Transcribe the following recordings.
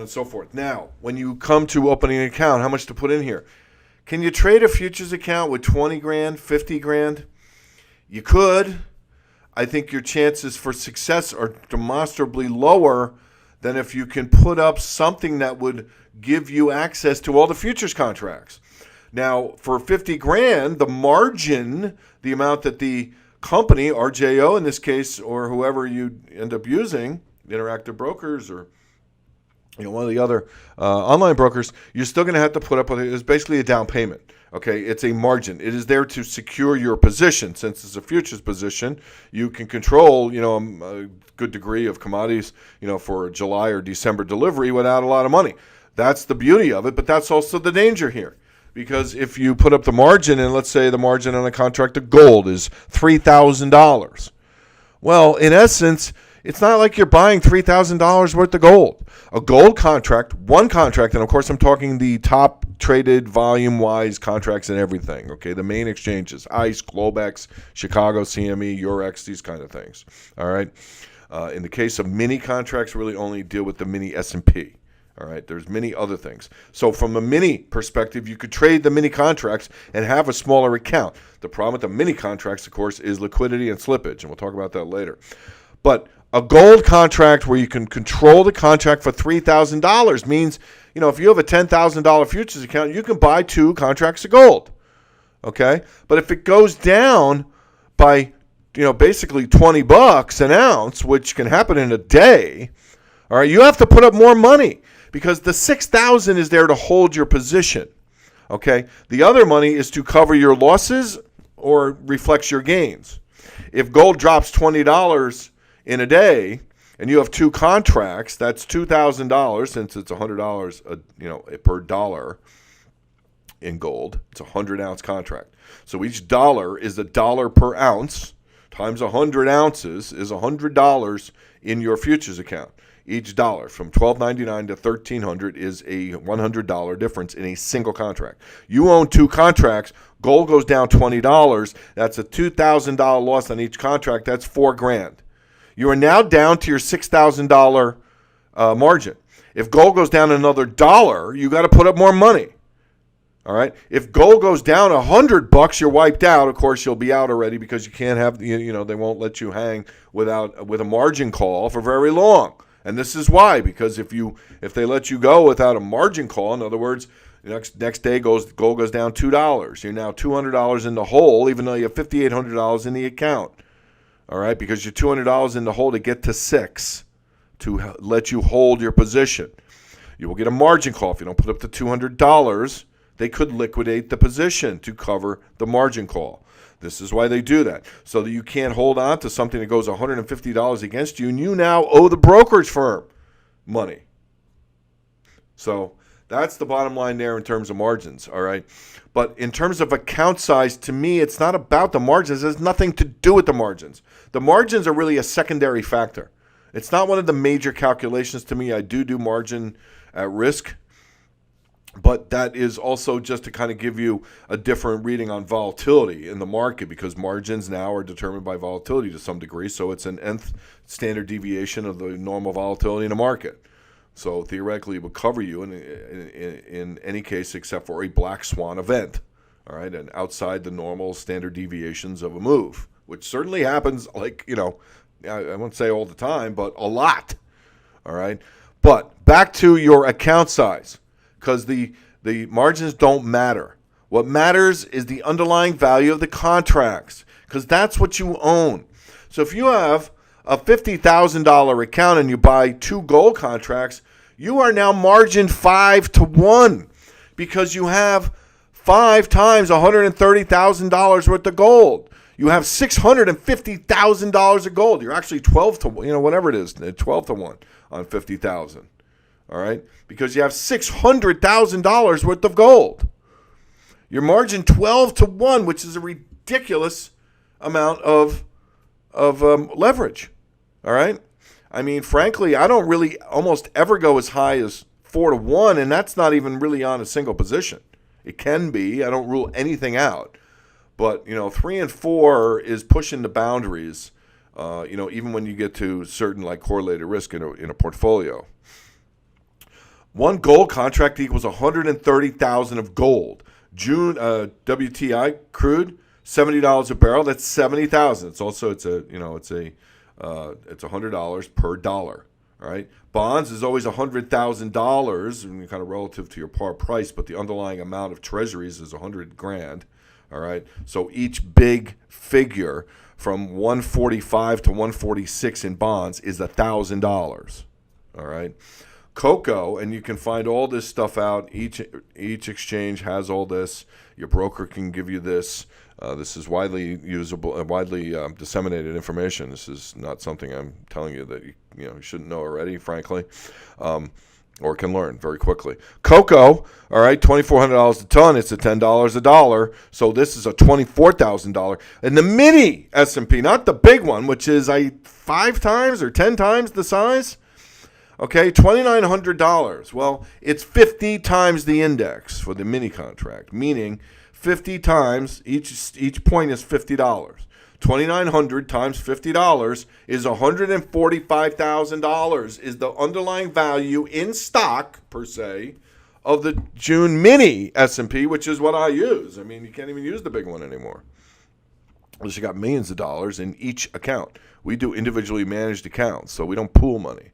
and so forth. Now, when you come to opening an account, how much to put in here? Can you trade a futures account with 20 grand, 50 grand? You could. I think your chances for success are demonstrably lower than if you can put up something that would give you access to all the futures contracts. Now, for 50 grand, the margin, the amount that the company, RJO in this case, or whoever you end up using, Interactive Brokers or one of the other online brokers, you're still going to have to put up with it. It's basically a down payment. Okay, it's a margin. It is there to secure your position. Since it's a futures position, you can control, a good degree of commodities, for July or December delivery without a lot of money. That's the beauty of it, but that's also the danger here. Because if you put up the margin, and let's say the margin on a contract of gold is $3,000, well, in essence, it's not like you're buying $3,000 worth of gold. A gold contract, one contract, and of course I'm talking the top traded volume-wise contracts and everything, okay? The main exchanges, ICE, Globex, Chicago, CME, Eurex, these kind of things, all right? In the case of mini contracts, really only deal with the mini S&P, all right? There's many other things. So from a mini perspective, you could trade the mini contracts and have a smaller account. The problem with the mini contracts, of course, is liquidity and slippage, and we'll talk about that later. But a gold contract where you can control the contract for $3,000 means, if you have a $10,000 futures account, you can buy 2 contracts of gold, okay? But if it goes down by, basically $20 an ounce, which can happen in a day, all right, you have to put up more money because the $6,000 is there to hold your position, okay? The other money is to cover your losses or reflects your gains. If gold drops $20 in a day, and you have 2 contracts, that's $2,000 since it's $100, per dollar in gold. It's a 100-ounce contract. So each dollar is $1 per ounce times 100 ounces is $100 in your futures account. Each dollar from $12.99 to $13.00 is a $100 difference in a single contract. You own 2 contracts. Gold goes down $20. That's a $2,000 loss on each contract. That's $4,000. You are now down to your $6,000 margin. If gold goes down another $1, you got to put up more money. All right. If gold goes down $100, you're wiped out. Of course, you'll be out already because you can't have they won't let you hang with a margin call for very long. And this is why, because if they let you go without a margin call, in other words, next day gold goes down $2. You're now $200 in the hole, even though you have $5,800 in the account. All right, because you're $200 in the hole to get to $6 to let you hold your position. You will get a margin call. If you don't put up the $200, they could liquidate the position to cover the margin call. This is why they do that, so that you can't hold on to something that goes $150 against you, and you now owe the brokerage firm money. So that's the bottom line there in terms of margins, all right? But in terms of account size, to me, it's not about the margins. It has nothing to do with the margins. The margins are really a secondary factor. It's not one of the major calculations to me. I do margin at risk, but that is also just to kind of give you a different reading on volatility in the market, because margins now are determined by volatility to some degree. So it's an nth standard deviation of the normal volatility in the market. So theoretically, it would cover you in any case except for a black swan event, all right, and outside the normal standard deviations of a move, which certainly happens, I won't say all the time, but a lot, all right. But back to your account size, because the margins don't matter. What matters is the underlying value of the contracts, because that's what you own. So if you have a $50,000 account and you buy 2 gold contracts, you are now margined 5-1 because you have 5 times $130,000 worth of gold. You have $650,000 of gold. You're actually 12 to 1, whatever it is, 12 to 1 on 50,000. All right, because you have $600,000 worth of gold. You're margined 12 to 1, which is a ridiculous amount of leverage. All right. I mean, frankly, I don't really almost ever go as high as 4 to 1, and that's not even really on a single position. It can be. I don't rule anything out. But, 3 and 4 is pushing the boundaries, even when you get to certain like correlated risk in a portfolio. One gold contract equals 130,000 of gold. June WTI crude $70 a barrel. That's 70,000. It's also it's $100 per dollar. All right. Bonds is always $100,000, and kind of relative to your par price, but the underlying amount of treasuries is $100,000. All right. So each big figure from 145 to 146 in bonds is $1,000. All right. Cocoa, and you can find all this stuff out. Each exchange has all this. Your broker can give you this. This is widely usable, widely disseminated information. This is not something I'm telling you that you shouldn't know already, frankly, or can learn very quickly. Cocoa, all right, $2,400 a ton. It's $10 a dollar. So this is a $24,000. And the mini S&P, not the big one, which is 5 times or 10 times the size. Okay, $2,900. Well, it's 50 times the index for the mini contract, meaning 50 times each point is $50. 2,900 times $50 is $145,000 is the underlying value in stock per se of the June mini S&P, which is what I use. I mean, you can't even use the big one anymore. Unless you got millions of dollars in each account. We do individually managed accounts, so we don't pool money.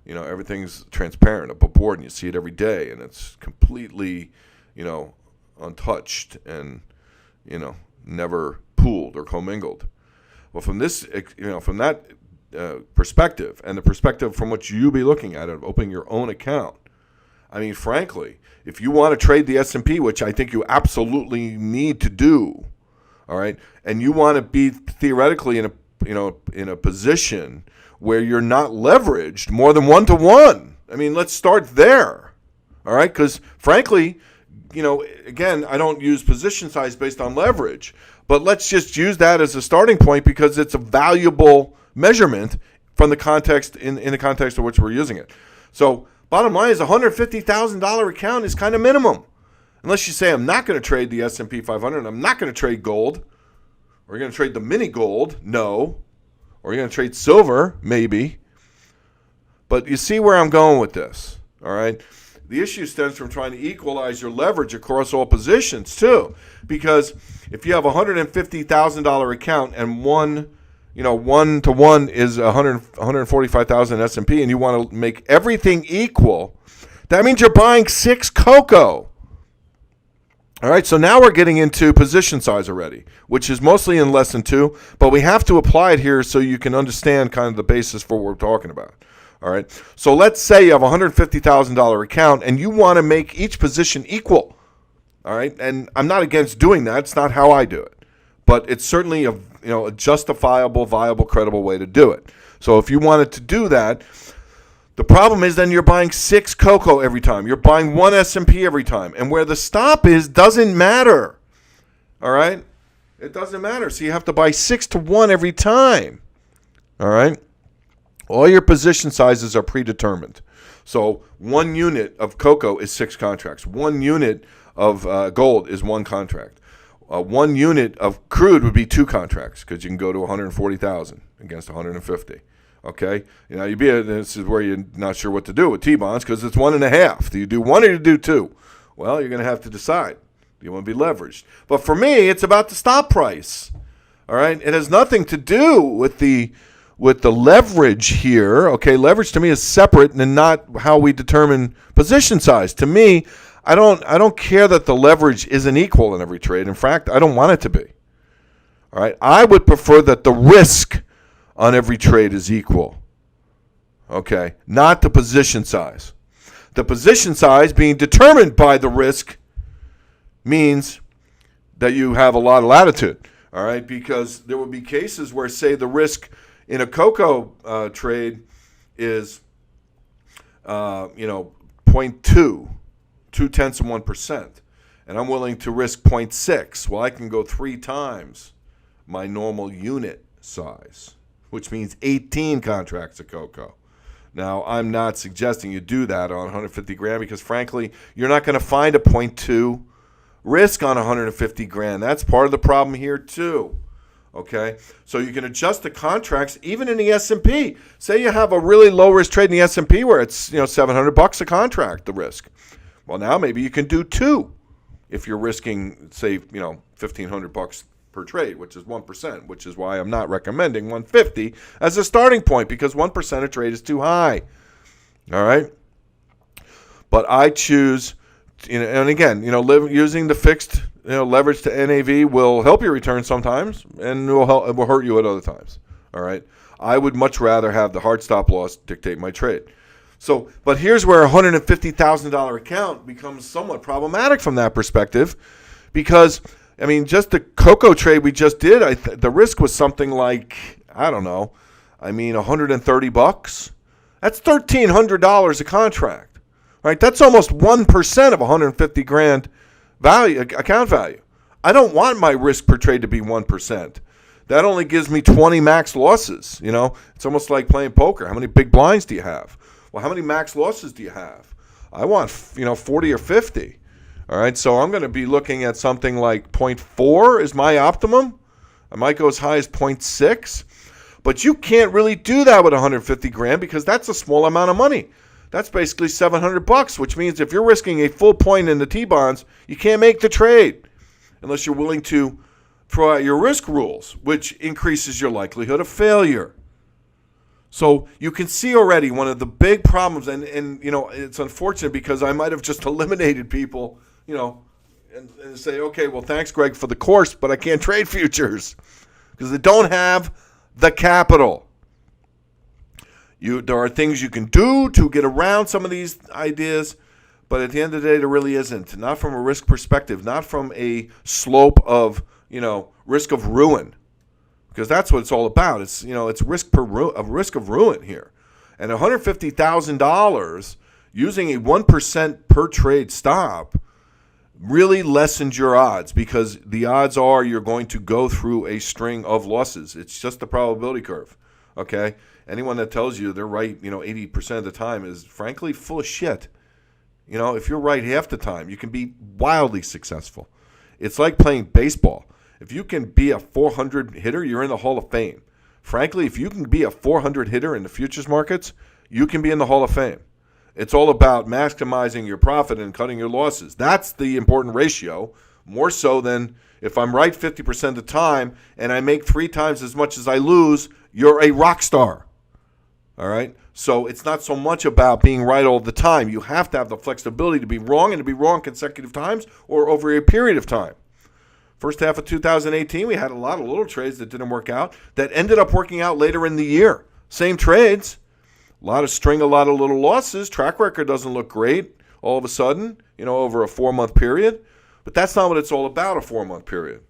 Everything's transparent up aboard, and you see it every day, and it's completely, untouched and, never pooled or commingled. Well, from this, from that perspective, and the perspective from which you be looking at it, of opening your own account, I mean, frankly, if you want to trade the S&P, which I think you absolutely need to do, all right, and you want to be theoretically in a position where you're not leveraged more than 1-to-1. I mean, let's start there, all right? Because, frankly, again, I don't use position size based on leverage, but let's just use that as a starting point because it's a valuable measurement from the context, in the context of which we're using it. So, bottom line is a $150,000 account is kind of minimum. Unless you say, I'm not going to trade the S&P 500, I'm not going to trade gold, or you're going to trade the mini gold, no. Or you're going to trade silver, maybe. But you see where I'm going with this, all right? The issue stems from trying to equalize your leverage across all positions, too. Because if you have a $150,000 account and 1-to-1 is 145,000 S&P and you want to make everything equal, that means you're buying 6 cocoa. All right, so now we're getting into position size already, which is mostly in lesson 2, but we have to apply it here so you can understand kind of the basis for what we're talking about. All right, so let's say you have a $150,000 account and you want to make each position equal. All right, and I'm not against doing that. It's not how I do it, but it's certainly a justifiable, viable, credible way to do it. So if you wanted to do that, the problem is then you're buying 6 cocoa every time. You're buying 1 S&P every time. And where the stop is doesn't matter. All right? It doesn't matter. So you have to buy 6-to-1 every time. All right? All your position sizes are predetermined. So 1 unit of cocoa is 6 contracts. 1 unit of gold is 1 contract. 1 unit of crude would be 2 contracts because you can go to 140,000 against 150. Okay, this is where you're not sure what to do with T-bonds because it's 1.5. Do you do 1 or do you do 2? Well, you're going to have to decide. Do you want to be leveraged? But for me, it's about the stop price. All right, it has nothing to do with the leverage here. Okay, leverage to me is separate and not how we determine position size. To me, I don't care that the leverage isn't equal in every trade. In fact, I don't want it to be. All right, I would prefer that the risk on every trade is equal. Okay, not the position size. The position size being determined by the risk means that you have a lot of latitude. All right, because there would be cases where, say, the risk in a cocoa trade is, 0.2, 0.2%, and I'm willing to risk 0.6. Well, I can go 3 times my normal unit size, which means 18 contracts of cocoa. Now, I'm not suggesting you do that on 150 grand because, frankly, you're not going to find a 0.2 risk on 150 grand. That's part of the problem here, too. Okay, so you can adjust the contracts even in the S&P. Say you have a really low risk trade in the S&P where it's $700 a contract, the risk. Well, now maybe you can do 2 if you're risking, say, $1,500 per trade, which is 1%, which is why I'm not recommending 150 as a starting point, because 1% a trade is too high. All right, but I choose, and again, using the fixed leverage to NAV will help your return sometimes, and it will hurt you at other times. All right, I would much rather have the hard stop loss dictate my trade. So, but here's where a $150,000 account becomes somewhat problematic from that perspective, because just the cocoa trade we just did, the risk was something like, I don't know, $130. That's $1,300 a contract, right? That's almost 1% of 150 grand value, account value. I don't want my risk per trade to be 1%. That only gives me 20 max losses. It's almost like playing poker. How many big blinds do you have? Well, how many max losses do you have? I want 40 or 50. All right, so I'm going to be looking at something like 0.4 is my optimum. I might go as high as 0.6, but you can't really do that with 150 grand because that's a small amount of money. That's basically $700, which means if you're risking a full point in the T-bonds, you can't make the trade unless you're willing to throw out your risk rules, which increases your likelihood of failure. So you can see already one of the big problems, and it's unfortunate because I might have just eliminated people, and say, okay, well, thanks, Greg, for the course, but I can't trade futures because they don't have the capital. There are things you can do to get around some of these ideas, but at the end of the day, there really isn't. Not from a risk perspective, not from a slope of, risk of ruin. Because that's what it's all about. It's it's risk of ruin here, and $150,000 using a 1% per trade stop really lessens your odds, because the odds are you're going to go through a string of losses. It's just the probability curve. Okay, anyone that tells you they're right 80% of the time is frankly full of shit. If you're right half the time, you can be wildly successful. It's like playing baseball. If you can be a 400 hitter, you're in the Hall of Fame. Frankly, if you can be a 400 hitter in the futures markets, you can be in the Hall of Fame. It's all about maximizing your profit and cutting your losses. That's the important ratio, more so than if I'm right 50% of the time and I make 3 times as much as I lose, you're a rock star. All right? So it's not so much about being right all the time. You have to have the flexibility to be wrong, and to be wrong consecutive times or over a period of time. First half of 2018, we had a lot of little trades that didn't work out that ended up working out later in the year. Same trades, a lot of little losses. Track record doesn't look great all of a sudden, over a 4-month period. But that's not what it's all about, a 4-month period.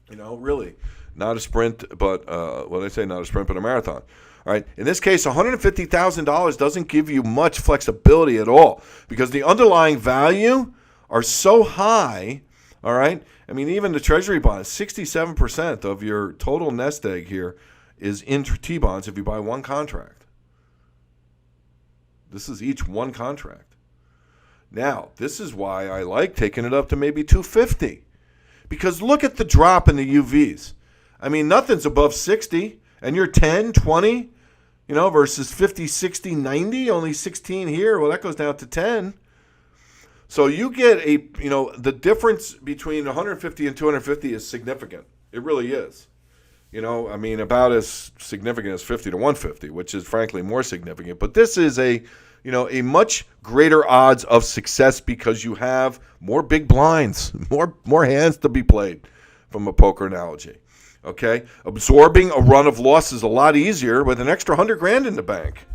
Really. Not a sprint, but, not a sprint, but a marathon. All right. In this case, $150,000 doesn't give you much flexibility at all because the underlying value are so high. All right. Even the Treasury bond, 67% of your total nest egg here is in T-bonds if you buy one contract. This is each one contract. Now, this is why I like taking it up to maybe 250, because look at the drop in the UVs. Nothing's above 60, and you're 10, 20, versus 50, 60, 90, only 16 here. Well, that goes down to 10. So you get the difference between 150 and 250 is significant. It really is. About as significant as 50 to 150, which is frankly more significant. But this is a much greater odds of success because you have more big blinds, more hands to be played, from a poker analogy. Okay, absorbing a run of losses a lot easier with an extra $100,000 in the bank.